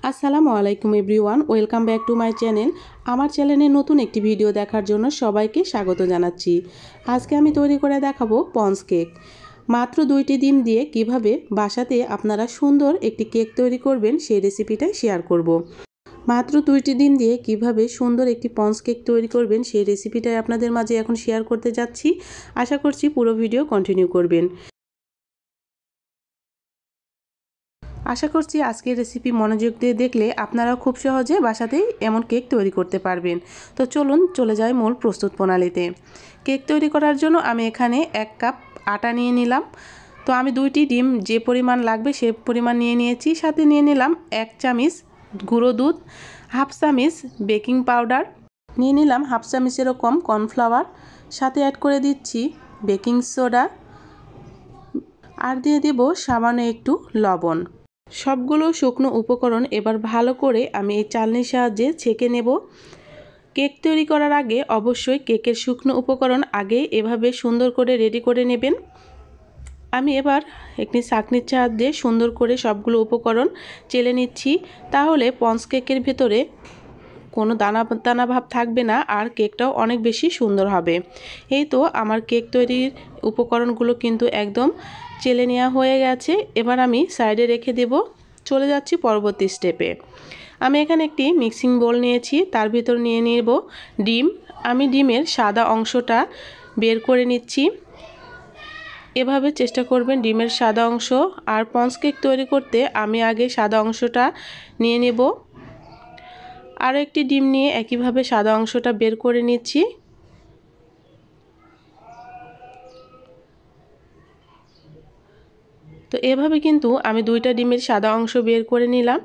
আসসালামু আলাইকুম everyone, welcome back to my channel. আমার চ্যানেলে নতুন একটি ভিডিও দেখার জন্য সবাইকে স্বাগত জানাচ্ছি। আজকে আমি তৈরি করে দেখাবো পঞ্চ কেক। মাত্র 2টি ডিম দিয়ে কিভাবে বাসাতে আপনারা সুন্দর একটি কেক তৈরি করবেন সেই রেসিপিটাই শেয়ার করব। মাত্র 2টি ডিম দিয়ে কিভাবে সুন্দর একটি পঞ্চ কেক তৈরি করবেন সেই রেসিপিটাই আপনাদের মাঝে এখন শেয়ার করতে যাচ্ছি। আশা করছি পুরো ভিডিও কন্টিনিউ করবেন। আশা করছি আজকের রেসিপি মনোযোগ দিয়ে দেখলে আপনারা খুব সহজে বাসাতেই এমন কেক তৈরি করতে পারবেন। তো চলুন চলে যাই মূল প্রস্তুত প্রণালীতে। কেক তৈরি করার জন্য আমি এখানে 1 কাপ আটা নিয়ে নিলাম। তো আমি 2টি ডিম যে পরিমাণ লাগবে সে পরিমাণ নিয়ে নিয়েছি। সাথে নিয়ে নিলাম 1 চামচ গুঁড়ো দুধ, হাফ চামচ বেকিং পাউডার, নিয়ে নিলাম হাফ চামচেরও কম কর্নফ্লাওয়ার, সাথে অ্যাড করে দিচ্ছি বেকিং সোডা আর দিয়ে দেব সামান্য একটু লবণ। সবগুলো শুকনো উপকরণ এবার ভালো করে আমি এই চালনির সাহায্যে ছেঁকে নেব। কেক তৈরি করার আগে অবশ্যই কেকের শুকনো উপকরণ আগে এভাবে সুন্দর করে রেডি করে নেবেন। আমি এবার একটি ছাঁকনির সাহায্যে সুন্দর করে সবগুলো উপকরণ চেলে নিচ্ছি, তাহলে পঞ্চ কেকের ভেতরে কোনো দানা দানা ভাব থাকবে না আর কেকটাও অনেক বেশি সুন্দর হবে। এই তো আমার কেক তৈরির উপকরণগুলো কিন্তু একদম চেলে নেওয়া হয়ে গেছে। এবার আমি সাইডে রেখে দেব। চলে যাচ্ছি পরবর্তী স্টেপে। আমি এখানে একটি মিক্সিং বোল নিয়েছি, তার ভিতর নিয়ে নেব ডিম। আমি ডিমের সাদা অংশটা বের করে নিচ্ছি। এভাবে চেষ্টা করবেন ডিমের সাদা অংশ। আর পঞ্চ কেক তৈরি করতে আমি আগে সাদা অংশটা নিয়ে নেব। আরও একটি ডিম নিয়ে একইভাবে সাদা অংশটা বের করে নিচ্ছি। তো এভাবে কিন্তু আমি 2টা ডিমের সাদা অংশ বের করে নিলাম।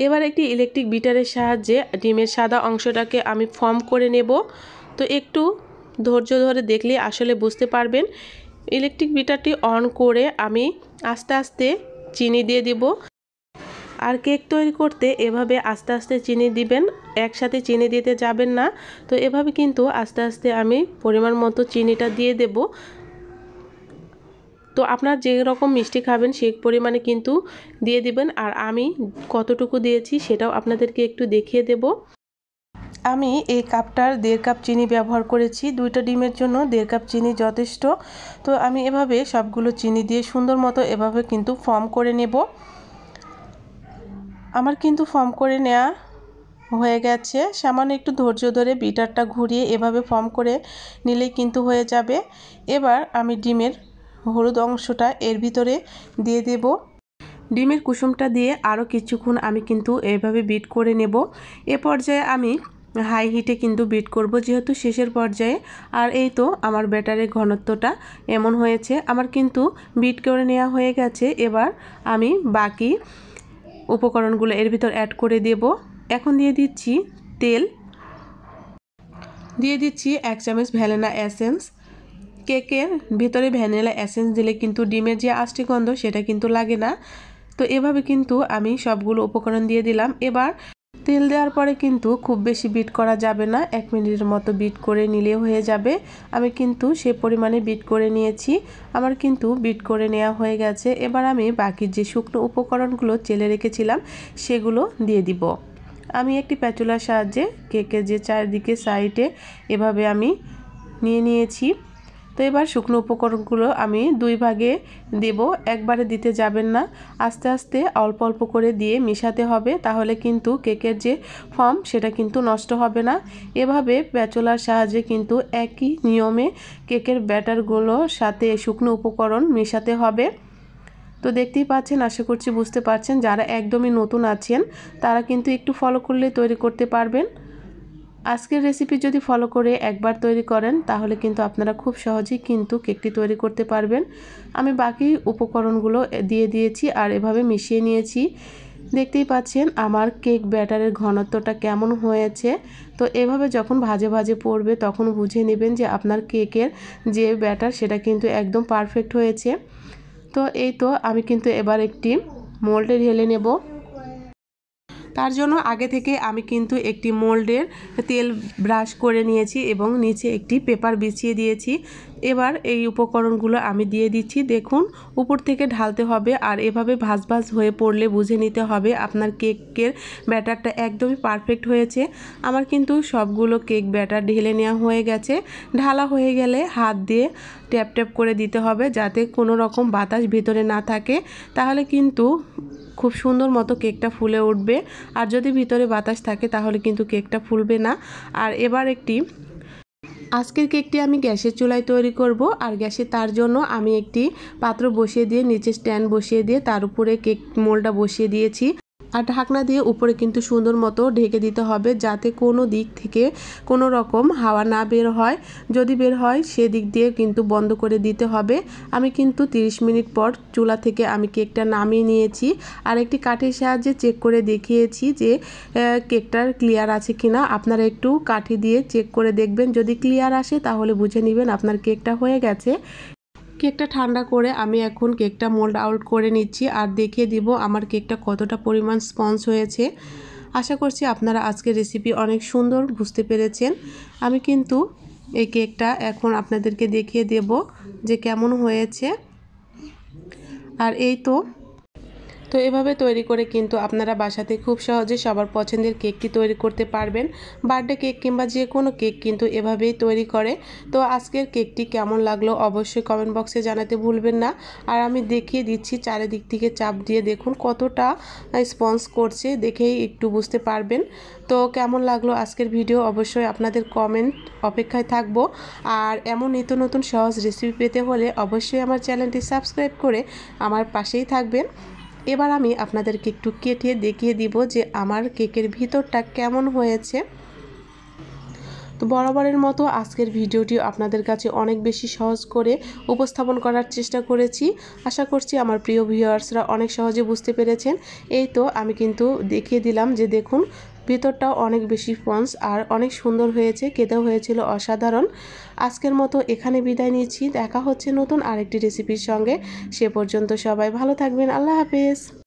এবার একটি ইলেকট্রিক বিটারের সাহায্যে ডিমের সাদা অংশটাকে আমি ফর্ম করে নেব। তো একটু ধৈর্য ধরে দেখলে আসলে বুঝতে পারবেন। ইলেকট্রিক বিটারটি অন করে আমি আস্তে আস্তে চিনি দিয়ে দিব। আর কেক তৈরি করতে এভাবে আস্তে আস্তে চিনি দিবেন, একসাথে চিনি দিতে যাবেন না। তো এভাবে কিন্তু আস্তে আস্তে আমি পরিমাণ মতো চিনিটা দিয়ে দেব। তো আপনার যে রকম মিষ্টি খাবেন সেই পরিমাণে কিন্তু দিয়ে দিবেন। আর আমি কতটুকু দিয়েছি সেটাও আপনাদেরকে একটু দেখিয়ে দেব। আমি এই কাপটার 1.5 কাপ চিনি ব্যবহার করেছি। 2টা ডিমের জন্য 1.5 কাপ চিনি যথেষ্ট। তো আমি এভাবে সবগুলো চিনি দিয়ে সুন্দর মতো এভাবে কিন্তু ফর্ম করে নেব। আমার কিন্তু ফর্ম করে নেওয়া হয়ে গেছে। সামান্য একটু ধৈর্য ধরে বিটারটা ঘুরিয়ে এভাবে ফর্ম করে নিলেই কিন্তু হয়ে যাবে। এবার আমি ডিমের হলুদ অংশটা এর ভিতরে দিয়ে দেব। ডিমের কুসুমটা দিয়ে আরও কিছুক্ষণ আমি কিন্তু এভাবে বিট করে নেব। এ পর্যায়ে আমি হাই হিটে কিন্তু বিট করব, যেহেতু শেষের পর্যায়ে। আর এই তো আমার ব্যাটারের ঘনত্বটা এমন হয়েছে। আমার কিন্তু বিট করে নেওয়া হয়ে গেছে। এবার আমি বাকি উপকরণগুলো এর ভিতর অ্যাড করে দেব। এখন দিয়ে দিচ্ছি তেল, দিয়ে দিচ্ছি 1 চামচ ভ্যানিলা এসেন্স। কেকের ভিতরে ভ্যানিলা এসেন্স দিলে কিন্তু ডিমের যে আষ্টি গন্ধ সেটা কিন্তু লাগে না। তো এভাবে কিন্তু আমি সবগুলো উপকরণ দিয়ে দিলাম। এবার তেল দেওয়ার পরে কিন্তু খুব বেশি বিট করা যাবে না, 1 মিনিটের মতো বিট করে নিলে হয়ে যাবে। আমি কিন্তু সে পরিমাণে বিট করে নিয়েছি। আমার কিন্তু বিট করে নেওয়া হয়ে গেছে। এবার আমি বাকি যে শুকনো উপকরণগুলো চেলে রেখেছিলাম সেগুলো দিয়ে দিব। আমি একটি প্যাচুলার সাহায্যে কেকের যে চারদিকে সাইডে এভাবে আমি নিয়ে নিয়েছি। তো এবার শুকনো উপকরণগুলো আমি 2 ভাগে দেব, একবারে দিতে যাবেন না। আস্তে আস্তে অল্প অল্প করে দিয়ে মেশাতে হবে, তাহলে কিন্তু কেকের যে ফর্ম সেটা কিন্তু নষ্ট হবে না। এভাবে প্যাচুলার সাহায্যে কিন্তু একই নিয়মে কেকের ব্যাটারগুলোর সাথে শুকনো উপকরণ মেশাতে হবে। তো দেখতেই পাচ্ছেন, আশা করছি বুঝতে পারছেন। যারা একদমই নতুন আছেন তারা কিন্তু একটু ফলো করলে তৈরি করতে পারবেন। আজকের রেসিপি যদি ফলো করে একবার তৈরি করেন তাহলে কিন্তু আপনারা খুব সহজেই কিন্তু কেকটি তৈরি করতে পারবেন। আমি বাকি উপকরণগুলো দিয়ে দিয়েছি আর এভাবে মিশিয়ে নিয়েছি। দেখতেই পাচ্ছেন আমার কেক ব্যাটারের ঘনত্বটা কেমন হয়েছে। তো এভাবে যখন ভাজে ভাজে পড়বে তখন বুঝে নেবেন যে আপনার কেকের যে ব্যাটার সেটা কিন্তু একদম পারফেক্ট হয়েছে। তো এই তো আমি কিন্তু এবার একটি মোল্ডে ঢেলে নেব। তার জন্য আগে থেকে আমি কিন্তু একটি মোল্ডের তেল ব্রাশ করে নিয়েছি এবং নিচে একটি পেপার বিছিয়ে দিয়েছি। এবার এই উপকরণগুলো আমি দিয়ে দিচ্ছি। দেখুন উপর থেকে ঢালতে হবে আর এভাবে ভাঁজ ভাঁজ হয়ে পড়লে বুঝে নিতে হবে আপনার কেকের ব্যাটারটা একদমই পারফেক্ট হয়েছে। আমার কিন্তু সবগুলো কেক ব্যাটার ঢেলে নেওয়া হয়ে গেছে। ঢালা হয়ে গেলে হাত দিয়ে ট্যাপ ট্যাপ করে দিতে হবে যাতে কোনো রকম বাতাস ভিতরে না থাকে, তাহলে কিন্তু খুব সুন্দর মতো কেকটা ফুলে উঠবে। আর যদি ভিতরে বাতাস থাকে তাহলে কিন্তু কেকটা ফুলবে না। আর এবার আজকের কেকটি আমি গ্যাসের চুলায় তৈরি করব। আর তার জন্য আমি একটি পাত্র বসিয়ে দিয়ে নিচে স্ট্যান্ড বসিয়ে দিয়ে তার উপরে কেক মোল্ডটা বসিয়ে দিয়েছি। আর ঢাকনা দিয়ে উপরে কিন্তু সুন্দর মতো ঢেকে দিতে হবে যাতে কোনো দিক থেকে কোনো রকম হাওয়া না বের হয়। যদি বের হয় সেদিক দিয়ে কিন্তু বন্ধ করে দিতে হবে। আমি কিন্তু 30 মিনিট পর চুলা থেকে আমি কেকটা নামিয়ে নিয়েছি আর একটি কাঠির সাহায্যে চেক করে দেখিয়েছি যে কেকটার ক্লিয়ার আছে কিনা। আপনারা একটু কাঠি দিয়ে চেক করে দেখবেন, যদি ক্লিয়ার আসে তাহলে বুঝে নেবেন আপনার কেকটা হয়ে গেছে। কেকটা ঠান্ডা করে আমি এখন কেকটা মোল্ড আউট করে নিচ্ছি আর দেখিয়ে দিব আমার কেকটা কতটা পরিমাণ স্পঞ্জ হয়েছে। আশা করছি আপনারা আজকের রেসিপি অনেক সুন্দর বুঝতে পেরেছেন। আমি কিন্তু এই কেকটা এখন আপনাদেরকে দেখিয়ে দেব যে কেমন হয়েছে। আর এই তো এভাবে তৈরি করে কিন্তু আপনারা বাসাতে খুব সহজে সবার পছন্দের কেকটি তৈরি করতে পারবেন। বার্থডে কেক কিংবা যে কোনো কেক কিন্তু এভাবেই তৈরি করে। তো আজকের কেকটি কেমন লাগলো অবশ্যই কমেন্ট বক্সে জানাতে ভুলবেন না। আর আমি দেখিয়ে দিচ্ছি চারিদিক থেকে চাপ দিয়ে দেখুন কতটা স্পঞ্জ করছে, দেখেই একটু বুঝতে পারবেন। তো কেমন লাগলো আজকের ভিডিও অবশ্যই আপনাদের কমেন্ট অপেক্ষায় থাকবো। আর এমন নিত্য নতুন সহজ রেসিপি পেতে হলে অবশ্যই আমার চ্যানেলটি সাবস্ক্রাইব করে আমার পাশেই থাকবেন। এবার আমি আপনাদেরকে একটু কেটে দেখিয়ে দিব যে আমার কেকের ভিতরটা কেমন হয়েছে। তো বরাবরের মতো আজকের ভিডিওটি আপনাদের কাছে অনেক বেশি সহজ করে উপস্থাপন করার চেষ্টা করেছি। আশা করছি আমার প্রিয় ভিউয়ার্সরা অনেক সহজে বুঝতে পেরেছেন। এই তো আমি কিন্তু দেখিয়ে দিলাম যে দেখুন ভিতরটাও অনেক বেশি স্পঞ্জ আর অনেক সুন্দর হয়েছে, খেতেও হয়েছিল অসাধারণ। আজকের মতো এখানে বিদায় নিচ্ছি। দেখা হচ্ছে নতুন আরেকটি রেসিপির সঙ্গে। সে পর্যন্ত সবাই ভালো থাকবেন। আল্লাহ হাফেজ।